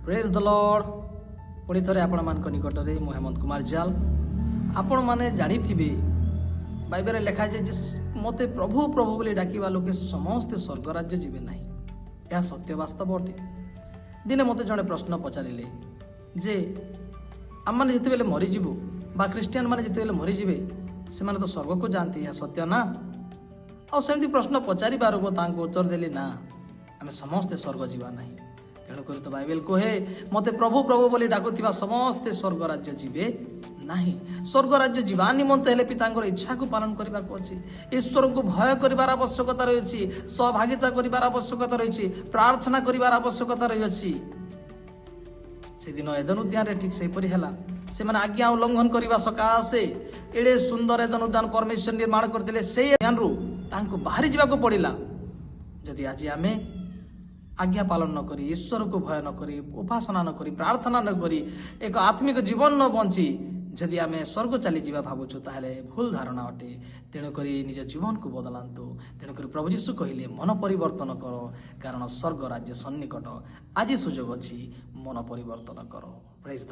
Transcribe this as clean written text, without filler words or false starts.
Praise the Lord. पुणी थे आपण मान निकट में मु हेमंत कुमार जाल। आपण मैंने जानी बाइबल लिखा है मते प्रभु प्रभु बोली डाकिवा लोके समस्ते स्वर्ग राज्य जीवे ना। यह सत्य वास्तव अटे। दिने मते जड़े प्रश्न पचारे जे आम मैंने जिते मरीजु बा क्रिस्टियान मैंने जिते मरीजे से तो स्वर्ग को जाती। यह सत्य ना? आमती प्रश्न पचारि उत्तर देली ना आम समस्ते स्वर्ग जीवा ना। तेणुक तो बाइबल कहे मते प्रभु प्रभु बोली डाकुवा समस्ते स्वर्ग राज्य जीवे नहीं। स्वर्ग राज्य जीवा निमंत हेले पितांकर इच्छा को पालन करने को अच्छी। ईश्वर को भय कर आवश्यकता रही। सहभागिता कर आवश्यकता रही। प्रार्थना कर आवश्यकता रही। से दिन एदन उद्यान ठीक से से माने आज्ञा उल्लंघन करने सकाशे एडे सुंदर एदन उद्यान परमेश्वर निर्माण करते से ध्यान बाहरी जावाक पड़ा। जदि आज आम आज्ञा पालन न करी ईश्वर को भय न करी उपासना न करी प्रार्थना न करी एक आत्मिक जीवन न बंची जदि आम स्वर्ग चली जावा भावुछु ताहले भूल धारणा अटे। तेणुक निज जीवन को बदलांतु। तेणुक प्रभु यीशु कहले मन परिवर्तन कर कारण स्वर्ग राज्य सन्निकट। आज सुजोग अच्छी मन परिवर्तन कर। Praise the